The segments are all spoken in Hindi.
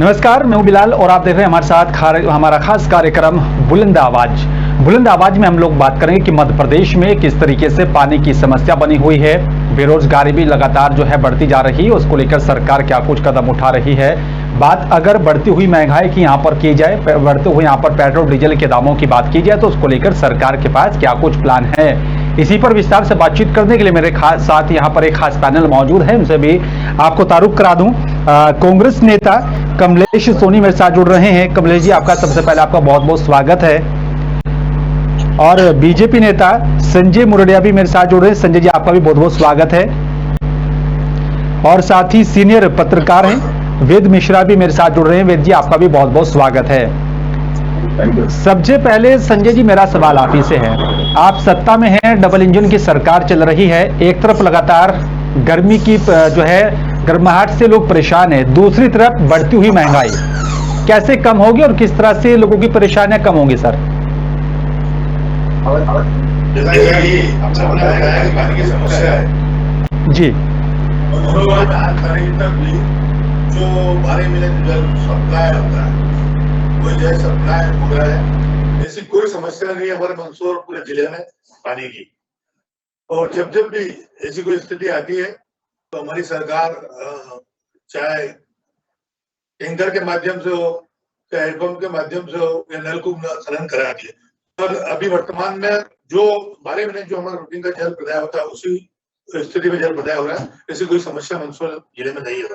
नमस्कार, मैं हूं बिलाल और आप देख रहे हैं हमारे साथ हमारा खास कार्यक्रम बुलंद आवाज। बुलंद आवाज में हम लोग बात करेंगे कि मध्य प्रदेश में किस तरीके से पानी की समस्या बनी हुई है, बेरोजगारी भी लगातार जो है बढ़ती जा रही है, उसको लेकर सरकार क्या कुछ कदम उठा रही है। बात अगर बढ़ती हुई महंगाई की यहाँ पर की जाए, बढ़ते हुए यहाँ पर पेट्रोल डीजल के दामों की बात की जाए, तो उसको लेकर सरकार के पास क्या कुछ प्लान है, इसी पर विस्तार से बातचीत करने के लिए मेरे साथ यहाँ पर एक खास पैनल मौजूद है। उनसे भी आपको तारुफ करा दूं। कांग्रेस नेता कमलेश सोनी मेरे साथ जुड़ रहे हैं। कमलेश जी, आपका सबसे पहले आपका बहुत बहुत स्वागत है। और बीजेपी नेता संजय मुरडिया भी मेरे साथ जुड़ रहे हैं। संजय जी, आपका भी बहुत बहुत स्वागत है। और साथ ही सीनियर पत्रकार हैं वेद मिश्रा भी मेरे साथ जुड़ रहे हैं। वेद जी, आपका भी बहुत बहुत स्वागत है। सबसे पहले संजय जी, मेरा सवाल आप ही से है। आप सत्ता में हैं, डबल इंजन की सरकार चल रही है, एक तरफ लगातार गर्मी की जो है गर्माहट से लोग परेशान हैं, दूसरी तरफ बढ़ती हुई महंगाई कैसे कम होगी और किस तरह से लोगों की परेशानियां कम होंगी सर? जी, जो 12 महीने जल सप्लाई होता है वो जल सप्लाई हो रहा है, ऐसी कोई समस्या नहीं है हमारे मंदसौर पूरे जिले में पानी की। और जब जब भी ऐसी कोई स्थिति आती है तो हमारी सरकार चाहे टैंकर के माध्यम से हो, चाहे हैंडपंप के माध्यम से हो, या नलकूप खनन कराती है। और अभी वर्तमान में जो 12 महीने जो हमारा रूटीन का जल प्रदाय होता है उसी स्थिति में जल प्रदाय हो रहा है। ऐसी कोई समस्या मंदसौर जिले में नहीं है।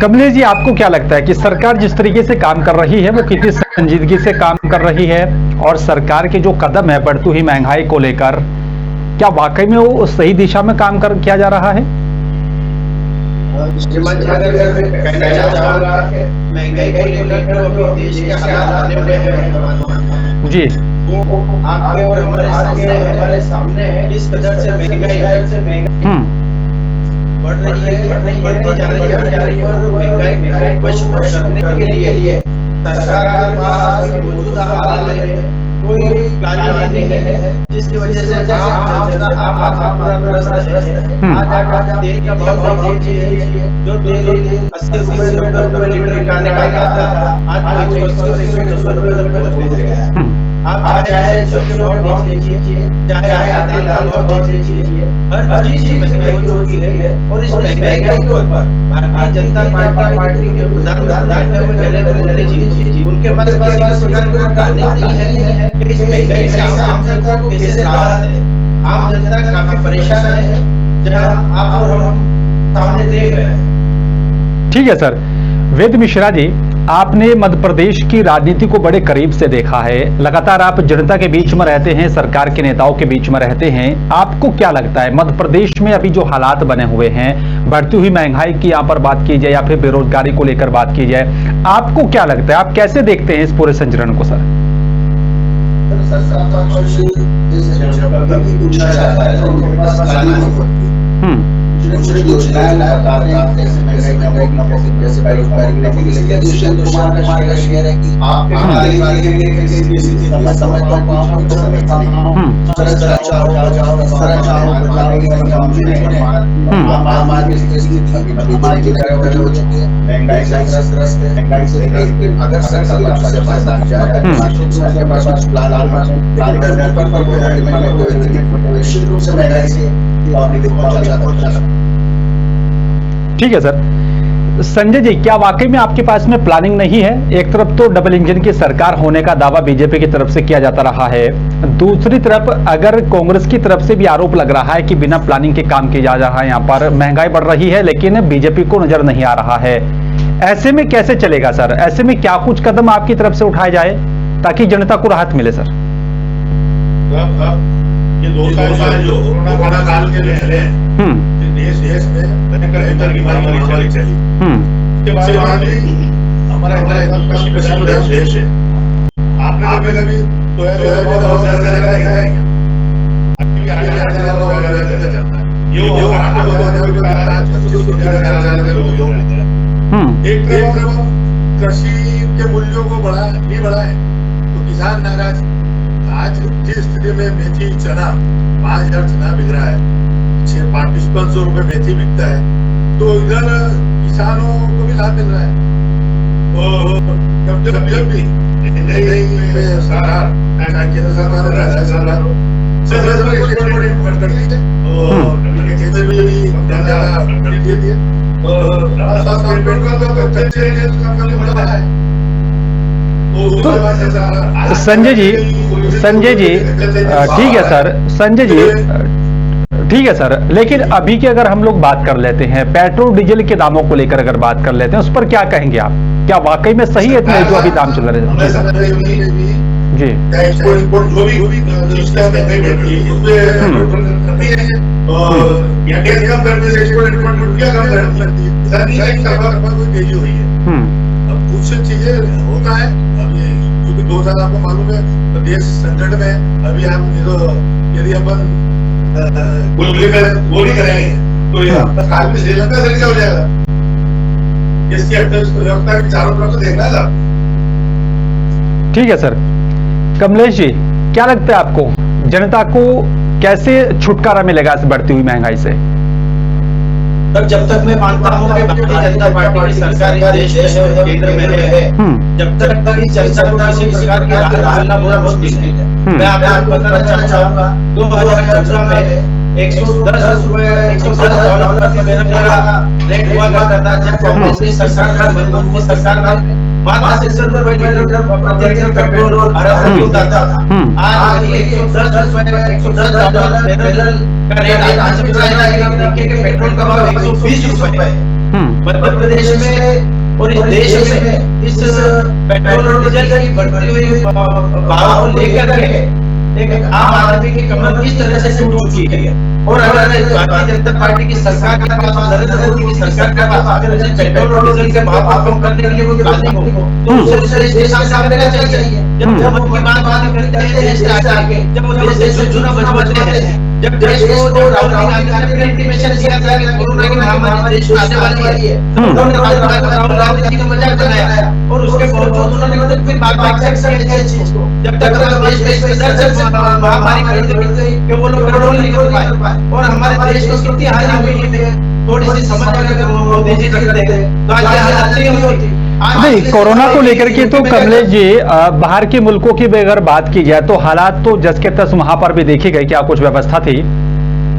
कमलेश जी, आपको क्या लगता है कि सरकार जिस तरीके से काम कर रही है वो कितनी संजीदगी से काम कर रही है, और सरकार के जो कदम है बढ़ती हुई महंगाई को लेकर, क्या वाकई में वो सही दिशा में काम किया जा रहा है? जी, आपके और हमारे सामने है किस कदर से महंगाई बढ़ रही है, बढ़ती जा रही है और महंगाई को करने के लिए सरकार के पास मौजूदा हालात में कोई प्लान नहीं है, जिसकी वजह से आप तेल का भाव जो तेल 80 रुपए लीटर का निकाला था आज 180 रुपए पहुंच गया। आप चाहे चॉकलेट बेच लीजिए, चाहे आटे दाल बेच लीजिए, हर चीज महंगाई होती है। और इस महंगाई के ऊपर भारतीय जनता पार्टी के प्रधानमंत्री जी उनके पास नहीं है कि इस महंगाई से आम जनता को कैसे राहत है। आम जनता काफी परेशान है, जहां आप और हम सामने देख रहे हैं। ठीक है सर। वेद मिश्रा जी, आपने मध्य प्रदेश की राजनीति को बड़े करीब से देखा है, लगातार आप जनता के बीच में रहते हैं, सरकार के नेताओं के बीच में रहते हैं। आपको क्या लगता है मध्य प्रदेश में अभी जो हालात बने हुए हैं, बढ़ती हुई महंगाई की यहाँ पर बात की जाए या फिर बेरोजगारी को लेकर बात की जाए, आपको क्या लगता है, आप कैसे देखते हैं इस पूरे संचरण को सर? ठीक है सर। संजय जी, क्या वाकई में आपके पास में प्लानिंग नहीं है? एक तरफ तो डबल इंजन की सरकार होने का दावा बीजेपी की तरफ से किया जाता रहा है, दूसरी तरफ अगर कांग्रेस की तरफ से भी आरोप लग रहा है कि बिना प्लानिंग के काम किया जा रहा है, यहाँ पर महंगाई बढ़ रही है लेकिन बीजेपी को नजर नहीं आ रहा है। ऐसे में कैसे चलेगा सर? ऐसे में क्या कुछ कदम आपकी तरफ से उठाए जाए ताकि जनता को राहत मिले सर? ये 2 साल जो कोरोना काल के लिए देश में भयंकर बीमारी चली, उसके बाद भी हमारा पश्चिम देश है। आपने कभी एक तरफ कृषि के मूल्यों को बढ़ाए तो किसान नाराज। आज जिस स्थिति में मेथी चना 5000 चना बिक रहा है, 500 रुपए मेथी बिकता है, तो इधर किसानों को भी लाभ मिल रहा है। और जब भी नई सरकार केंद्र सरकार राज्य सरकार संजय जी ठीक है सर, संजय जी ठीक है सर, लेकिन अभी की अगर हम लोग बात कर लेते हैं पेट्रोल डीजल के दामों को लेकर अगर बात कर लेते हैं, उस पर क्या कहेंगे आप? क्या वाकई में सही है इतने जो अभी दाम चल रहे हैं? जी कुछ चीजें होता है अभी, क्योंकि 2 साल आपको मालूम है तो देश संकट में है। अभी हम यदि अपन गोली करेंगे तो साल में श्रीलंका से क्या हो जाएगा? इसकी अर्थव्यवस्था के चारों तरफ से देखना है। ठीक है सर। कमलेश जी, क्या लगता है आपको जनता को कैसे छुटकारा मिलेगा इस बढ़ती हुई महंगाई से? तब जब तक मैं मानता हूँ कि भारतीय जनता पार्टी की सरकार इस देश में केंद्र में है, जब तक इस जनता को किसी प्रकार की राहत डालना बहुत मुश्किल है। मैं आपको बताना चाहूंगा 2015 में 110 रुपए $110 का मेरा रेट हुआ करता था जब कांग्रेस की सरकार का मनमोहन की सरकार में मात्र 60 रुपए लीटर पेट्रोल और भारत होता था। आज $110 बैरल का रेट आज से देखिए कि पेट्रोल का भाव 120 रुपए है। मध्य प्रदेश में और इस देश में इस पेट्रोल और डीजल की बढ़ती हुई भाव को लेकर के एक आम आदमी की कमर किस तरह से टूट चुकी है। और अगर भारतीय जनता पार्टी की सरकार के पास, नरेंद्र मोदी की सरकार के पास अगर पेट्रोल और डीजल के भाव कम करने के लिए वो राजी हो तो उसे इस देश का साथ देना चाहिए। जब मन की बात करते हैं देश के आगे, जब वो देश से चुनाव बनवाते हैं, जब देश को जो राहुल गांधी ने इंटीमेशन दिया था कि कोरोना की महामारी देश में आने वाली है, तो उन्होंने राहुल गांधी जी का मजाक बनाया और उसके बावजूद उन्होंने कोई बात एक्सेप्ट नहीं की चीज को। जब तक देश में महामारी करते कि वो लोग पेट्रोल नहीं कर पाए और हमारे देश को कितनी हानि हुई है, थोड़ी सी समझ अगर मोदी जी रखते तो आज ये हालत नहीं होती। नहीं, कोरोना को लेकर के तो कमलेश जी बाहर के मुल्कों की भी अगर बात की जाए तो हालात तो जस के तस वहां पर भी देखी गई, क्या कुछ व्यवस्था थी,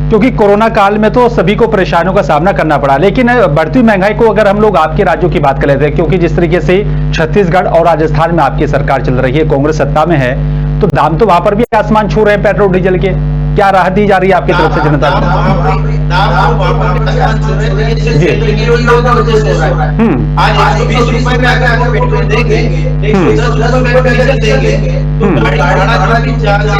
क्योंकि कोरोना काल में तो सभी को परेशानियों का सामना करना पड़ा। लेकिन बढ़ती महंगाई को अगर हम लोग आपके राज्यों की बात कर लेते हैं, क्योंकि जिस तरीके से छत्तीसगढ़ और राजस्थान में आपकी सरकार चल रही है, कांग्रेस सत्ता में है, तो दाम तो वहां पर भी आसमान छू रहे हैं पेट्रोल डीजल के। क्या राहत दी जा रही है आपकी तरफ से जनता को? आज 120 रुपए में अगर आपको पेट्रोल देंगे, 110 रुपए में डीजल देंगे, तो गाड़ी भाड़ा भी गाड़ियां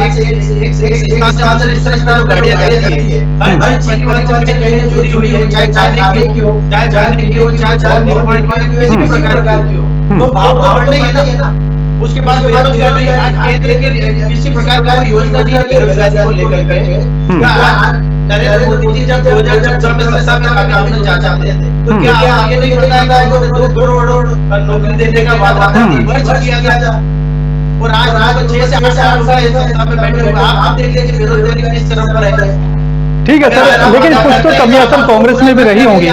रहती है। हर चीज की वजह से कहीं चोरी हुई है, चाहे जाने की हो, चाहे जाने की हो, चाहे निर्माण की हो, किसी भी प्रकार की हो, तो भाव बढ़ने ही ना। उसके बाद बेरोजगारी आज केंद्र के किसी प्रकार का योजना नहीं है बेरोजगारी को लेकर के। नरेंद्र मोदी जी जब 2014 में सत्ता में आना चाहते थे तो क्या आगे नहीं बताया था 2 करोड़ नौकरी देने का वादा किया गया था। और आज 6 से 8 साल का सत्ता में बैठे हुए आप देख लीजिए बेरोजगारी किस तरह पर है। ठीक है सर, लेकिन कुछ तो कमियां सर कांग्रेस में भी रही होंगी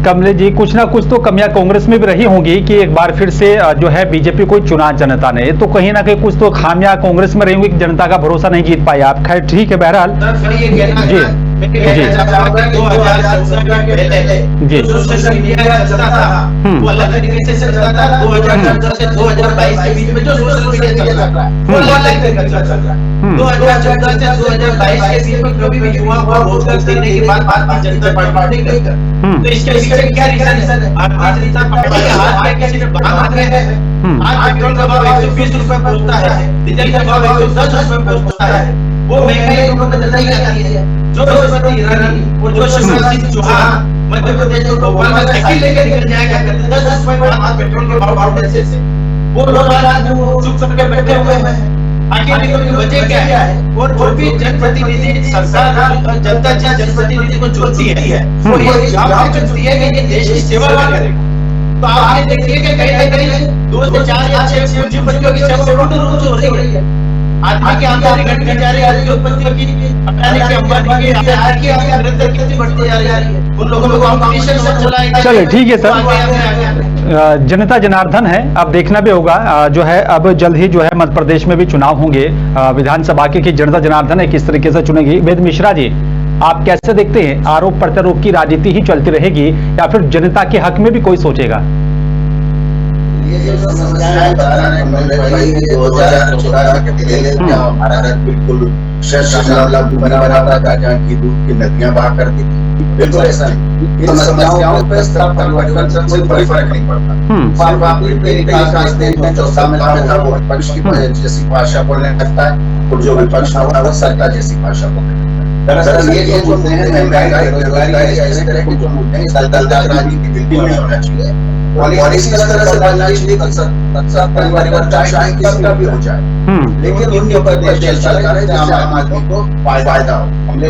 कमलेश जी, कुछ ना कुछ तो कमियां कांग्रेस में भी रही होंगी कि एक बार फिर से जो है बीजेपी को चुना जनता ने, तो कहीं ना कहीं कुछ तो खामियां कांग्रेस में रही होंगी, जनता का भरोसा नहीं जीत पाई आप। खैर ठीक है, बहरहाल जी जी सोशल मीडिया चलता था वो अलग तरीके से चलता था। 2014 से 2022 के बीच में जो सोशल मीडिया चल रहा है वो अलग तरीके से चल रहा है। 2014 से 2022 के बीच में कभी भी युवाओं को रोजगार देने की बात भारतीय जनता पार्टी नहीं करती। तो इसके पीछे क्या रीजन है? भारतीय जनता पार्टी के हाथ में किसी ने बांध रखे हैं। आज पेट्रोल का भाव 120 रुपए पहुंचता है, डीजल का भाव 110 रुपए पहुंचता है। वो महंगाई उन्होंने नहीं लगाई है। जो स्मृति ईरानी और जो शिवराज सिंह चौहान मध्य प्रदेश को भोपाल में साइकिल लेकर निकल जाएगा 10 रुपए बाद पेट्रोल के भाव बढ़ने से वो लोग आज चुप करके बैठे हुए हैं। आखिर की वजह क्या है? और जो भी जनप्रतिनिधि सरकार जनता जनप्रतिनिधि को चुनती है वो ये जवाब चुनती है कि ये देश की सेवा करेगा। तो आप ये देखिए कि कहीं ना कहीं 2 से 4 या 6 पूंजीपतियों की सेवा पूर्ण रूप से हो रही है। आदमी की आमदनी घटती जा रही है, उद्योगपतियों की, अडानी की, अंबानी की, आज की निरंतर कितनी बढ़ती जा रही है, उन लोगों को कॉम्पिटिशन से चलाएंगे। चलिए ठीक है सर, आगे। जनता जनार्दन है, अब देखना भी होगा जो है अब जल्द ही जो है मध्य प्रदेश में भी चुनाव होंगे विधानसभा के, कि जनता जनार्दन है किस तरीके से चुनेगी। वेद मिश्रा जी, आप कैसे देखते हैं, आरोप प्रत्यारोप की राजनीति ही चलती रहेगी या फिर जनता के हक में भी कोई सोचेगा? ये जो समस्याएं बता रहे हैं भाई, 2014 के पहले जहाँ भारत बिल्कुल बना था, जहाँ की दूध की नदियां बहा करती थी, बिल्कुल ऐसा नहीं। इन समस्याओं पर सब परिवर्तन से कोई फर्क नहीं पड़ता। सिर्फ आप विकास देखते हैं, जो शामिल था वो विपक्ष की जैसी भाषा बोलने लगता है, और जो विपक्ष होता है वो सरकार जैसी भाषा बोलने लगता है। दरअसल ये जो मुद्दे हैं, महंगाई, बेरोजगारी, इस तरह के जो मुद्दे हैं, दलदल राजनीति बिल्कुल नहीं होना चाहिए। पॉलिसी इस तरह से बनना चाहिए कि सब परिवार चाहे किसी का भी हो जाए, लेकिन उनके ऊपर देश चलता है जहाँ आम आदमी को फायदा हो। हमने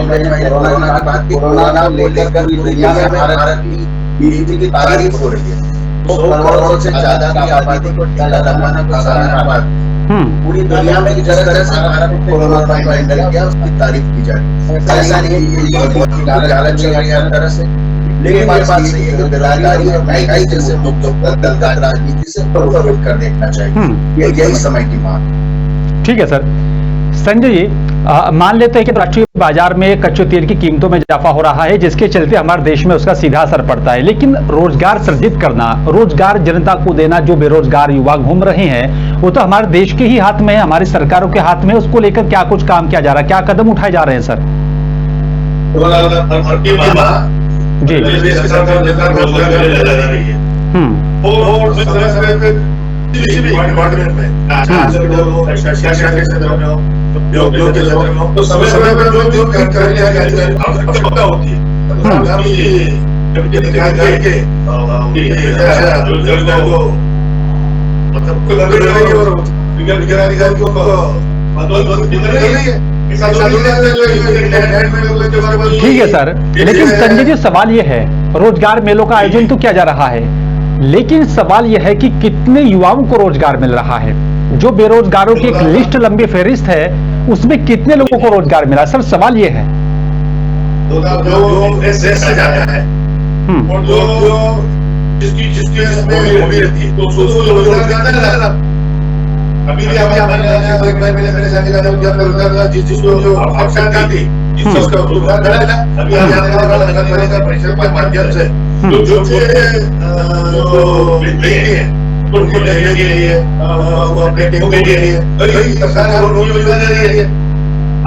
कोरोना की बात की, कोरोना को लेकर दुनिया में भारत की नीति की तारीफ हो रही है। 100 करोड़ से ज्यादा की आबादी को टीका लगवाना का सारा पूरी दुनिया में जिस तरह से भारत को कोरोना का हैंडल किया, उसकी तारीफ की जाए। ऐसा नहीं है कि बहुत लालच चल रही है हर तरह से, लेकिन बात सही है कि बेरोजगारी और महंगाई जैसे मुद्दों पर दलदल राजनीति से प्रभावित कर देखना चाहिए। यही समय की मांग। ठीक है सर। संजय जी, मान लेते हैं कि राष्ट्रीय बाजार में कच्चे तेल की कीमतों में इजाफा हो रहा है, जिसके चलते हमारे देश में उसका सीधा असर पड़ता है, लेकिन रोजगार सृजित करना, रोजगार जनता को देना, जो बेरोजगार युवा घूम रहे हैं, वो तो हमारे देश के ही हाथ में है, हमारी सरकारों के हाथ में। उसको लेकर क्या कुछ काम किया जा रहा है, क्या कदम उठाए जा रहे हैं सर? जी किसी भी डिपार्टमेंट में, शिक्षा के क्षेत्र में हो, उद्योग के क्षेत्र में हो, तो समय समय पर जो आवश्यकता होती है, ठीक है सर। लेकिन संजय जी, सवाल ये है, रोजगार मेलों का आयोजन तो किया जा रहा है, लेकिन सवाल यह है कि कितने युवाओं को रोजगार मिल रहा है? जो बेरोजगारों की एक लिस्ट लंबी फहरिस्त है, उसमें कितने लोगों को रोजगार मिला? सर सवाल यह है। और जो जिसकी हॉबी रहती है, तो उसको रोजगार देता है। अभी भी मैंने जिसको जो आवश्यकता थी, जिसको रोजगार मिला था, अभी आने परिषद के माध्यम से जो बेटी है उनको लेने के लिए, अपने टेको के लिए सरकार योजना दे रही है।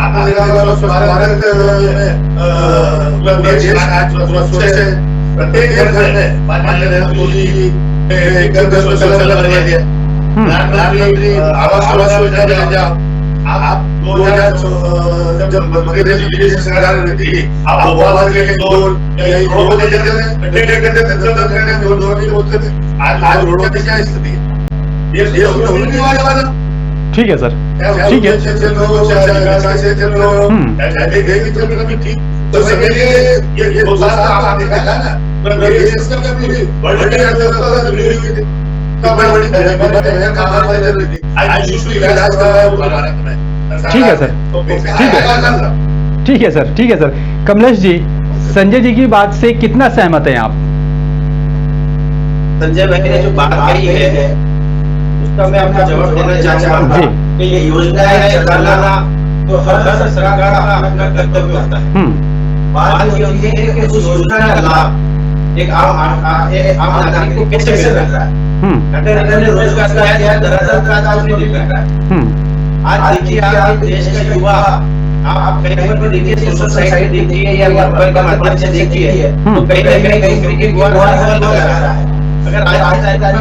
आपने देखा होगा भारत में प्रत्येक घर में माननीय मोदी जी दिया, प्रधानमंत्री आवास योजना आप 2000 जब मध्य प्रदेश सरकार रहती है, आप आवास के दौर रोड दे देते थे। आज रोड की क्या स्थिति है? ये होने वाला। ठीक है सर, ठीक है। ठीक तो सबके लिए ये दो साल आप देखा ना, ठीक है सर, ठीक है, ठीक है सर, ठीक है सर। कमलेश जी, संजय जी की बात से कितना सहमत हैं आप? संजय भाई ने जो बात कही है, उसका मैं आपको जवाब देना चाहूंगा कि ये योजनाएं चलाना तो हर सरकार का अपना कर्तव्य होता है। बात ये होती है कि उस योजना का लाभ एक आम नागरिक को कैसे मिल रहा है। अगर इन्होंने रोजगार का है, दरअसल का नहीं मिल रहा है। आज देखिए, आप देश का युवा, आप कहीं पर भी देखिए, सोशल साइट देखिए या मोबाइल का माध्यम से देखिए, तो कहीं ना कहीं क्रिकेट लग रहा है। अगर आज अगर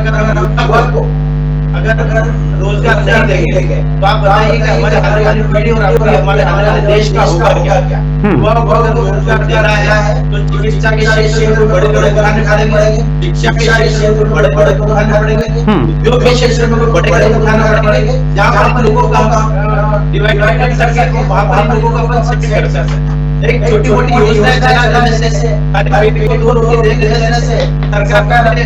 रोजगार नहीं देंगे तो आप बताइए कि हमारे आने वाली पीढ़ी और हमारे आने वाले देश का होगा क्या? युवा को अगर रोजगार दे रहा है तो चिकित्सा के क्षेत्र में बड़े-बड़े कारखाने पड़ेंगे, शिक्षा के क्षेत्र में बड़े-बड़े कारखाने पड़ेंगे, उद्योग के क्षेत्र में बड़े-बड़े कारखाने पड़ेंगे, जहाँ पर लोगों का डिवाइड कर सके, वहाँ पर लोगों का अपन शिक्षित कर सकते। एक छोटी-मोटी योजना चलाने से, बेटी को 2 रोटी देने से, सरकार ने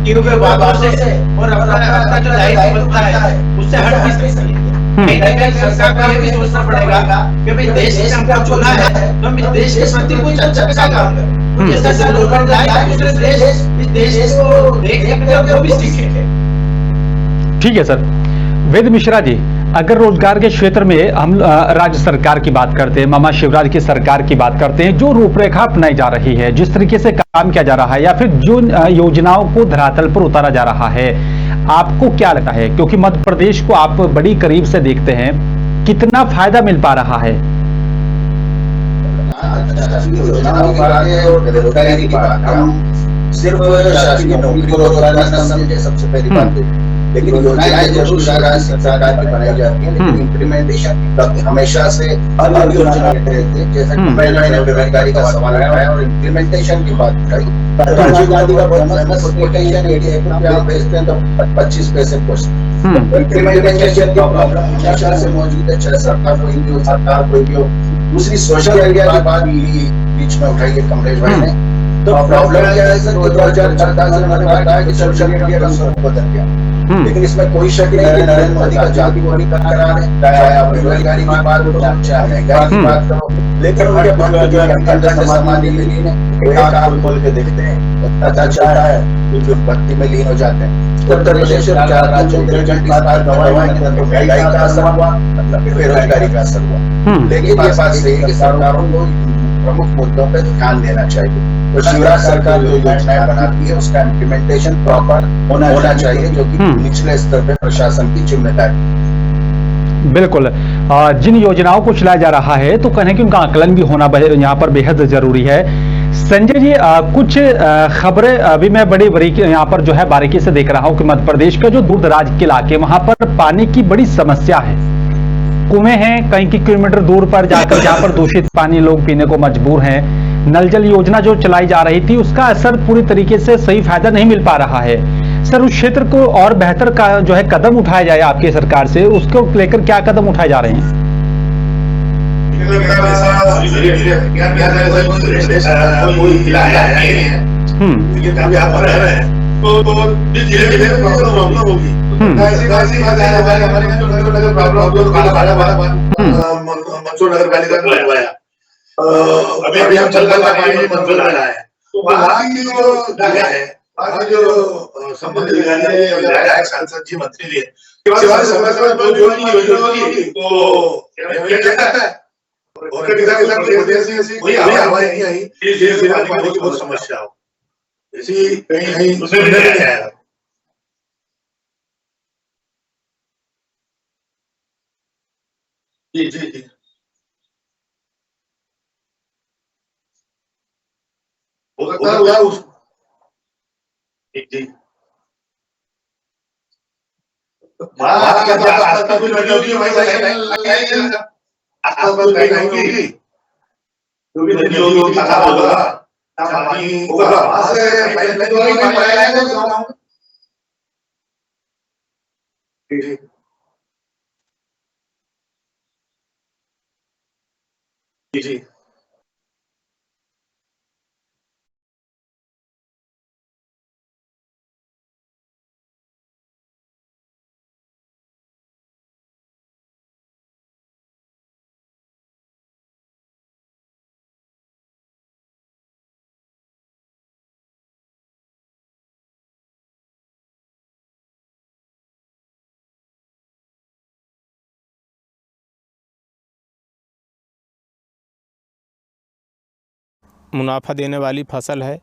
किए हुए वादों से और अपना जो दायित्व बनता है, उससे हट नहीं सकती। कहीं ना कहीं सरकार को ये भी सोचना पड़ेगा कि भाई देश ने हमको चुना है तो हम इस देश के प्रति कुछ अच्छा काम करें। तो जैसा लोकल लाइफ दूसरे देश इस देश को देख के वो भी सीखे। ठीक है सर। वेद मिश्रा जी, अगर रोजगार के क्षेत्र में हम राज्य सरकार की बात करते हैं, मामा शिवराज की सरकार की बात करते हैं, जो रूपरेखा अपनाई जा रही है, जिस तरीके से काम किया जा रहा है या फिर जो योजनाओं को धरातल पर उतारा जा रहा है, आपको क्या लगता है? क्योंकि मध्य प्रदेश को आप बड़ी करीब से देखते हैं, कितना फायदा मिल पा रहा है? योजनाओं की बात है और बेरोजगारी की बात है। हम सिर्फ शासकीय नौकरी को रोजगार न समझे, सबसे पहली बात है। लेकिन योजनाएं जरूर सरकार की बनाई जाती है, लेकिन इम्प्लीमेंटेशन हमेशा से अलग योजना रहते हैं। जैसा कि पहले मैंने बेरोजगारी का सवाल उठाया और इम्प्लीमेंटेशन की बात उठाई। राजीव गांधी का बहुत फेमस कोटेशन है कि 1 रुपया आप भेजते हैं तो 25 पैसे पहुंचते। इम्प्लीमेंटेशन की प्रॉब्लम हमेशा से मौजूद है, चाहे सरकार कोई भी हो। दूसरी सोशल मीडिया की बात बीच में उठाई है कमलेश भाई ने। तो प्रॉब्लम क्या है सर, 2014 से मैंने बताया कि सोशल मीडिया का स्वरूप बदल गया। लेकिन इसमें कोई शक नहीं है कि नरेंद्र मोदी का जाति को नहीं करा रहे, चाहे आप बेरोजगारी की बात करो, चाहे महंगाई की बात करो, लेकिन उनके बंद जो है अंदर से समाधि में लीन है। एक आंख खोल के देखते हैं, पता चलता है कि भक्ति में लीन हो जाते हैं। उत्तर प्रदेश और 4 राज्यों के रिजल्ट इस बार गवाए हैं, तो महंगाई का असर हुआ, बेरोजगारी का असर हुआ। लेकिन ये बात सही है कि सरकारों को प्रमुख मुद्दों पर ध्यान देना चाहिए। तो शिवराज सरकार जो योजनाएं बनाती है उसका इम्प्लीमेंटेशन प्रॉपर होना चाहिए, जो कि निचले स्तर पे प्रशासन की जिम्मेदारी। बिल्कुल। जिन योजनाओं को चलाया जा रहा है तो कहें कि उनका आकलन भी होना यहाँ पर बेहद जरूरी है। संजय जी, कुछ खबरें अभी मैं बड़ी बारीकी यहाँ पर जो है बारीकी से देख रहा हूँ कि मध्य प्रदेश का जो दूर दराज के इलाके, वहां पर पानी की बड़ी समस्या है। कुएं हैं कई किलोमीटर दूर पर जाकर, जहां पर दूषित पानी लोग पीने को मजबूर हैं। नल जल योजना जो चलाई जा रही थी उसका असर पूरी तरीके से सही फायदा नहीं मिल पा रहा है। सर, उस क्षेत्र को और बेहतर का जो है कदम उठाया जाए आपकी सरकार से, उसको लेकर क्या कदम उठाए जा रहे हैं? मंसूर नगर पालिका को लगवाया, अभी हम चल रहा है मंसूर लगा है। तो वहाँ की जो जगह है, वहाँ जो संबंधित अधिकारी सांसद जी मंत्री जी समस्या जो योजना होगी तो कोई हमारे नहीं आई, पानी की बहुत समस्या हो ऐसी कहीं उसमें भी नहीं आया। जी जी जी, हो सकता है हुआ उस जी आपका कुछ लड़की होगी भाई होगी क्योंकि नदी होगी खराब होगा पानी होगा वहां से जी जी मुनाफा देने वाली फसल है।